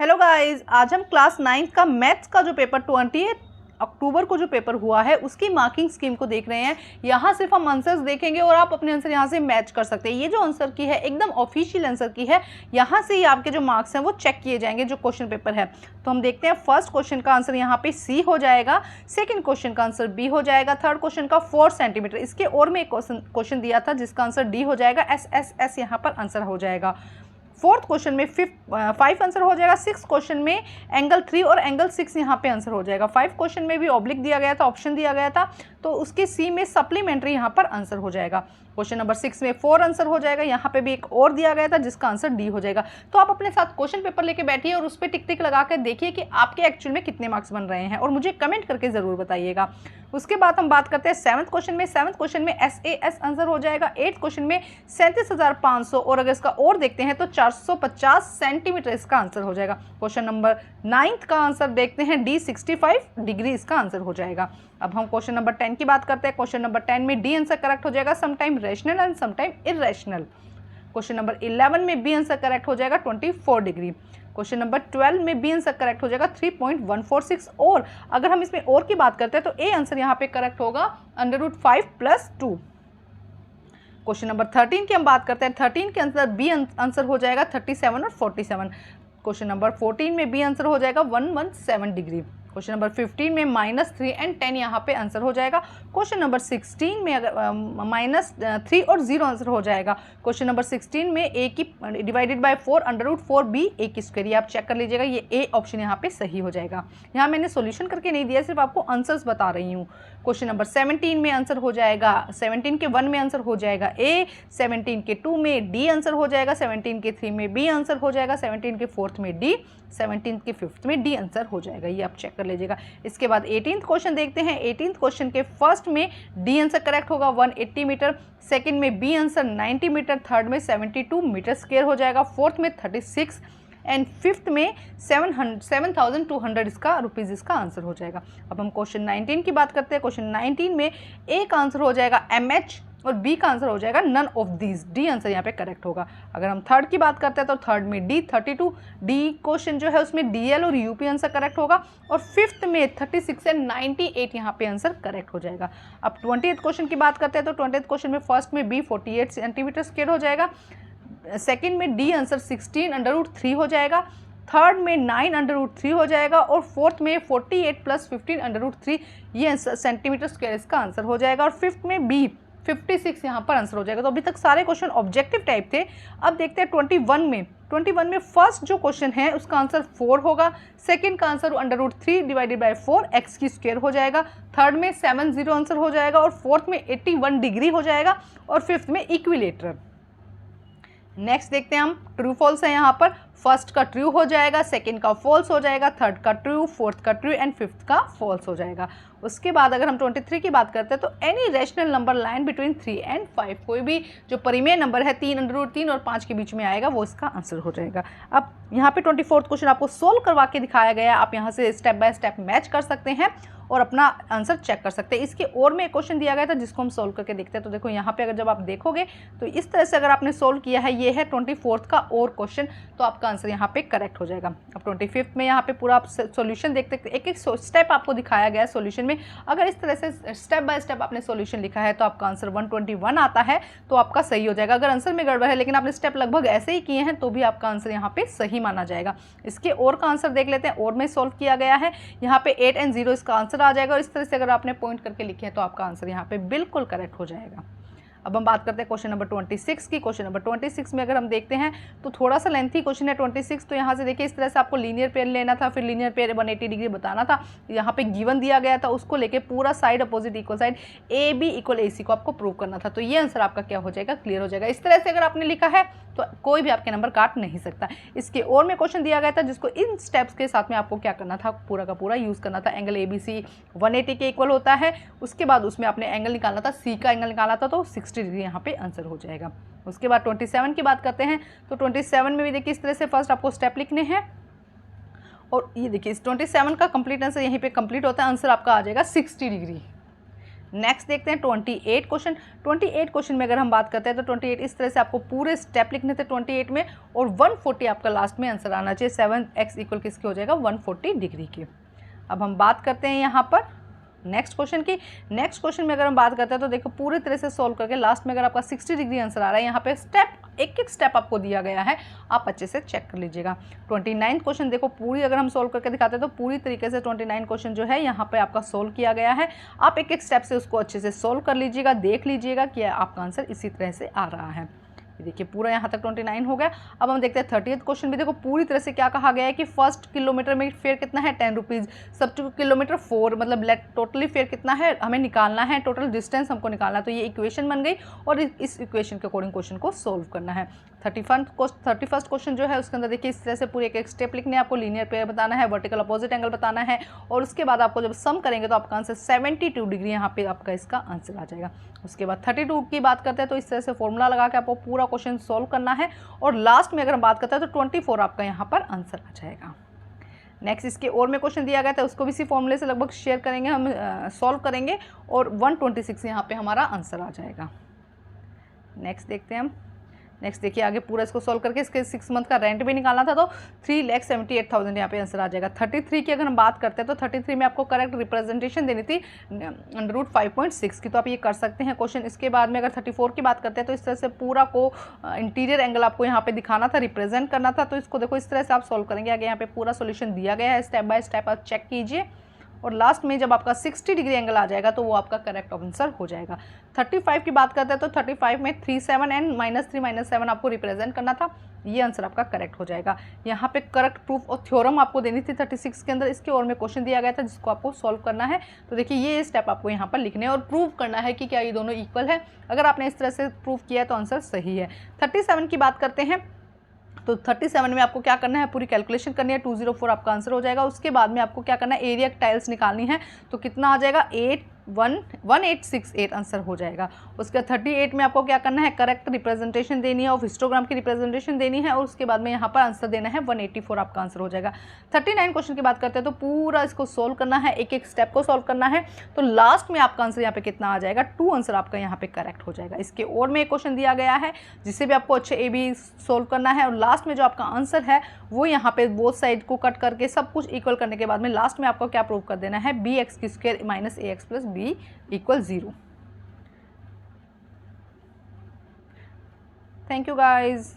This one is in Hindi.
हेलो गाइस, आज हम क्लास 9 का मैथ्स का जो पेपर 28 अक्टूबर को जो पेपर हुआ है उसकी मार्किंग स्कीम को देख रहे हैं। यहाँ सिर्फ हम आंसर्स देखेंगे और आप अपने आंसर यहाँ से मैच कर सकते हैं। ये जो आंसर की है एकदम ऑफिशियल आंसर की है, यहाँ से ही आपके जो मार्क्स हैं वो चेक किए जाएंगे जो क्वेश्चन पेपर है। तो हम देखते हैं फर्स्ट क्वेश्चन का आंसर यहाँ पे सी हो जाएगा, सेकंड क्वेश्चन का आंसर बी हो जाएगा, थर्ड क्वेश्चन का 4 सेंटीमीटर। इसके और में एक क्वेश्चन दिया था जिसका आंसर डी हो जाएगा, एस एस एस यहाँ पर आंसर हो जाएगा। फोर्थ क्वेश्चन में 5 आंसर हो जाएगा। सिक्स क्वेश्चन में एंगल 3 और एंगल 6 यहाँ पे आंसर हो जाएगा। 5 क्वेश्चन में भी ऑब्लिक दिया गया था, ऑप्शन दिया गया था, तो उसके सी में सप्लीमेंट्री यहाँ पर आंसर हो जाएगा। क्वेश्चन नंबर 6 में 4 आंसर हो जाएगा। यहाँ पे भी एक और दिया गया था जिसका आंसर डी हो जाएगा। तो आप अपने साथ क्वेश्चन पेपर लेके बैठिए और उस पर टिक टिक लगा कर देखिए कि आपके एक्चुअल में कितने मार्क्स बन रहे हैं और मुझे कमेंट करके जरूर बताइएगा। उसके बाद हम बात करते हैं सेवन्थ क्वेश्चन में SAS आंसर हो जाएगा। 8th क्वेश्चन में 37,500 और अगर इसका और देखते हैं तो 450 सेंटीमीटर इसका आंसर हो जाएगा। क्वेश्चन नंबर 9 का आंसर देखते हैं, डी 65 डिग्री इसका आंसर हो जाएगा। अब हम क्वेश्चन नंबर 10 की बात करते हैं। क्वेश्चन नंबर 10 में डी आंसर करेक्ट हो जाएगा, sometime rational and sometime irrational. Question number 11 में बी आंसर करेक्ट हो जाएगा 24 डिग्री। क्वेश्चन नंबर 12 में बी आंसर करेक्ट हो जाएगा 3.146 और अगर हम इसमें और की बात करते हैं तो ए आंसर यहाँ पे करेक्ट होगा √5 + 2। क्वेश्चन नंबर 13 की हम बात करते हैं। 13 के आंसर बी आंसर हो जाएगा 37 और 47। क्वेश्चन नंबर 14 में बी आंसर हो जाएगा 117 डिग्री। क्वेश्चन नंबर 15 में -3 और 10 यहाँ पे आंसर हो जाएगा। क्वेश्चन नंबर 16 में अगर -3 और 0 आंसर हो जाएगा। क्वेश्चन नंबर 16 में a की डिवाइडेड बाय 4 √4b a², ये आप चेक कर लीजिएगा, ये ए ऑप्शन यहाँ पे सही हो जाएगा। यहाँ मैंने सॉल्यूशन करके नहीं दिया, सिर्फ आपको आंसर्स बता रही हूँ। क्वेश्चन नंबर 17 में आंसर हो जाएगा, 17 के 1 में आंसर हो जाएगा ए, 17 के 2 में डी आंसर हो जाएगा, 17 के 3 में बी आंसर हो जाएगा, 17 के 4th में डी, 17 के 5th में डी आंसर हो जाएगा, ये आप चेक कर लीजिएगा। इसके बाद 18th क्वेश्चन देखते हैं। 18th क्वेश्चन के फर्स्ट में डी आंसर करेक्ट होगा 180 मीटर, सेकंड में बी आंसर 90 मीटर, थर्ड में 72 मीटर स्क्वायर हो जाएगा, फोर्थ में 36 एंड फिफ्थ में 7,200 इसका रुपीज़ इसका आंसर हो जाएगा। अब हम क्वेश्चन 19 की बात करते हैं। क्वेश्चन 19 में ए का आंसर हो जाएगा MH और बी का आंसर हो जाएगा none of these, D answer यहाँ पे करेक्ट होगा। अगर हम थर्ड की बात करते हैं तो थर्ड में डी 32 डी क्वेश्चन जो है उसमें DL और UP आंसर करेक्ट होगा और फिफ्थ में 36 एंड 98 यहाँ पे आंसर करेक्ट हो जाएगा। अब 20th क्वेश्चन की बात करते हैं तो 20th क्वेश्चन में फर्स्ट में बी 48 सेंटीमीटर स्क्वायर हो जाएगा, सेकेंड में डी आंसर 16 √3 हो जाएगा, थर्ड में 9 √3 हो जाएगा और फोर्थ में 48 + 15 √3 ये सेंटीमीटर स्क्वायर इसका आंसर हो जाएगा और फिफ्थ में बी 56 यहाँ पर आंसर हो जाएगा। तो अभी तक सारे क्वेश्चन ऑब्जेक्टिव टाइप थे। अब देखते हैं 21 में फर्स्ट जो क्वेश्चन है उसका आंसर 4 होगा, सेकंड का आंसर √3 डिवाइडेड बाय 4 x² हो जाएगा, थर्ड में 70 आंसर हो जाएगा और फोर्थ में 81 डिग्री हो जाएगा और फिफ्थ में इक्विलेटरल। नेक्स्ट देखते हैं हम ट्रू फॉल्स है यहाँ पर। फर्स्ट का ट्रू हो जाएगा, सेकंड का फॉल्स हो जाएगा, थर्ड का ट्रू, फोर्थ का ट्रू एंड फिफ्थ का फॉल्स हो जाएगा। उसके बाद अगर हम 23 की बात करते हैं तो any rational number line between 3 and 5, कोई भी जो परिमेय नंबर है 3 √3 और 5 के बीच में आएगा वो इसका आंसर हो जाएगा। अब यहाँ पे 24th क्वेश्चन आपको सोल्व करवा के दिखाया गया है, आप यहाँ से स्टेप बाय स्टेप मैच कर सकते हैं और अपना आंसर चेक कर सकते हैं। इसके और में एक क्वेश्चन दिया गया था जिसको हम सोल्व करके देखते हैं। तो देखो यहाँ पे अगर जब आप देखोगे तो इस तरह से अगर आपने सोल्व किया है, ये है 24th का और क्वेश्चन, तो आपका आंसर यहाँ पे करेक्ट हो जाएगा। अब 25th में यहाँ पे पूरा आप सॉल्यूशन देखते हैं, एक एक स्टेप आपको दिखाया गया है सॉल्यूशन में। अगर इस तरह से स्टेप बाय स्टेप आपने सॉल्यूशन लिखा है तो आपका आंसर 121 आता है तो आपका सही हो जाएगा। अगर आंसर में गड़बड़ है लेकिन आपने स्टेप लगभग ऐसे ही किए हैं तो भी आपका आंसर यहाँ पे सही माना जाएगा। इसके और का आंसर देख लेते हैं, और में सोल्व किया गया है, यहाँ पे 8 and 0 इसका आंसर आ जाएगा और इस तरह से अगर आपने पॉइंट करके लिखे हैं तो आपका आंसर यहाँ पे बिल्कुल करेक्ट हो जाएगा। अब हम बात करते हैं क्वेश्चन नंबर 26 की। क्वेश्चन नंबर 26 में अगर हम देखते हैं तो थोड़ा सा लेंथी क्वेश्चन है 26। तो यहाँ से देखिए इस तरह से आपको लीनियर पेयर लेना था, फिर लीनियर पेयर 180 डिग्री बताना था। यहाँ पे गिवन दिया गया था, उसको लेके पूरा side opposite equal side AB = AC को आपको प्रूव करना था। तो ये आंसर आपका क्या हो जाएगा, क्लियर हो जाएगा। इस तरह से अगर आपने लिखा है तो कोई भी आपके नंबर काट नहीं सकता। इसके और में क्वेश्चन दिया गया था जिसको इन स्टेप्स के साथ में आपको क्या करना था, पूरा का पूरा यूज़ करना था। एंगल ABC 180 के इक्वल होता है, उसके बाद उसमें आपने एंगल निकालना था, C का एंगल निकाला था तो 60 डिग्री यहाँ पे आंसर हो जाएगा। उसके बाद 27 की बात करते हैं तो 27 में भी देखिए इस तरह से फर्स्ट आपको स्टेप लिखने हैं और ये देखिए इस 27 का कंप्लीट आंसर यहीं पे कंप्लीट होता है, आंसर आपका आ जाएगा 60 डिग्री। नेक्स्ट देखते हैं 28 क्वेश्चन। 28 क्वेश्चन में अगर हम बात करते हैं तो 28 इस तरह से आपको पूरे स्टेप लिखने थे 28 में, और 140 आपका लास्ट में आंसर आना चाहिए। 7x इक्वल किसके हो जाएगा, 140 डिग्री की। अब हम बात करते हैं यहाँ पर नेक्स्ट क्वेश्चन की। नेक्स्ट क्वेश्चन में अगर हम बात करते हैं तो देखो पूरे तरह से सॉल्व करके लास्ट में अगर आपका 60 डिग्री आंसर आ रहा है, यहाँ पे स्टेप एक एक स्टेप आपको दिया गया है, आप अच्छे से चेक कर लीजिएगा। 29 क्वेश्चन देखो पूरी अगर हम सॉल्व करके दिखाते हैं तो पूरी तरीके से 29 क्वेश्चन जो है यहाँ पे आपका सॉल्व किया गया है। आप एक एक स्टेप से उसको अच्छे से सॉल्व कर लीजिएगा, देख लीजिएगा कि आपका आंसर इसी तरह से आ रहा है। देखिए पूरा यहाँ तक 29 हो गया। अब हम देखते हैं 30th क्वेश्चन भी। देखो पूरी तरह से क्या कहा गया है कि फर्स्ट किलोमीटर में फेयर कितना है, 10 रुपीज़, सब किलोमीटर 4, मतलब टोटली फेयर कितना है हमें निकालना है, टोटल डिस्टेंस हमको निकालना है। तो ये इक्वेशन बन गई और इस इक्वेशन के अकॉर्डिंग क्वेश्चन को सोल्व करना है। 31st क्वेश्चन जो है उसके अंदर देखिए इस तरह से पूरे एक एक स्टेप लिखने हैं आपको, लीनियर पेयर बताना है, वर्टिकल अपोजिट एंगल बताना है, और उसके बाद आपको जब सम करेंगे तो आपका आंसर 72 डिग्री यहाँ पे आपका इसका आंसर आ जाएगा। उसके बाद 32 की बात करते हैं तो इस तरह से फॉर्मूला लगा के आपको पूरा क्वेश्चन सॉल्व करना है, और लास्ट में अगर हम बात करते हैं तो 24 आपका यहाँ पर आंसर आ जाएगा। नेक्स्ट इसके और में क्वेश्चन दिया गया था, उसको भी इसी फॉर्मूले से लगभग शेयर करेंगे, हम सॉल्व करेंगे, और 126 यहाँ पे हमारा आंसर आ जाएगा। नेक्स्ट देखते हैं हम। नेक्स्ट देखिए आगे पूरा इसको सॉल्व करके इसके 6 मंथ का रेंट भी निकालना था, तो 3,78,000 यहाँ पे आंसर आ जाएगा। 33 की अगर हम बात करते हैं तो 33 में आपको करेक्ट रिप्रेजेंटेशन देनी थी √5.6 की, तो आप ये कर सकते हैं क्वेश्चन। इसके बाद में अगर 34 की बात करते हैं तो इस तरह से पूरा को इंटीरियर एंगल आपको यहाँ पे दिखाना था, रिप्रेजेंट करना था, तो इसको देखो इस तरह से आप सॉल्व करेंगे। आगे यहाँ पे पूरा सोल्यूशन दिया गया है, स्टेप बाय स्टेप आप चेक कीजिए, और लास्ट में जब आपका 60 डिग्री एंगल आ जाएगा तो वो आपका करेक्ट आंसर हो जाएगा। 35 की बात करते हैं तो 35 में 37 एंड -3 -7 आपको रिप्रेजेंट करना था, ये आंसर आपका करेक्ट हो जाएगा। यहाँ पे करेक्ट प्रूफ और थ्योरम आपको देनी थी 36 के अंदर, इसके और में क्वेश्चन दिया गया था जिसको आपको सॉल्व करना है। तो देखिए ये स्टेप आपको यहाँ पर लिखने हैं और प्रूव करना है कि क्या ये दोनों इक्वल है। अगर आपने इस तरह से प्रूव किया है तो आंसर सही है। 37 की बात करते हैं तो 37 में आपको क्या करना है, पूरी कैलकुलेशन करनी है, 204 आपका आंसर हो जाएगा। उसके बाद में आपको क्या करना है, एरिया टाइल्स निकालनी है, तो कितना आ जाएगा 1868 आंसर हो जाएगा। उसके 38 में आपको क्या करना है, करेक्ट रिप्रेजेंटेशन देनी है और हिस्टोग्राम की रिप्रेजेंटेशन देनी है, और उसके बाद में यहाँ पर आंसर देना है 184 आपका आंसर हो जाएगा। 39 क्वेश्चन की बात करते हैं तो पूरा इसको सोल्व करना है, एक एक स्टेप को सोल्व करना है, तो लास्ट में आपका आंसर यहाँ पे कितना आ जाएगा, 2 आंसर आपका यहाँ पे करेक्ट हो जाएगा। इसके और में एक क्वेश्चन दिया गया है जिसे भी आपको अच्छे AB सोल्व करना है, और लास्ट में जो आपका आंसर है वो यहाँ पे बोथ साइड को कट करके सब कुछ इक्वल करने के बाद में लास्ट में आपको क्या प्रूव कर देना है, bx² - ax + b = 0। Thank you guys.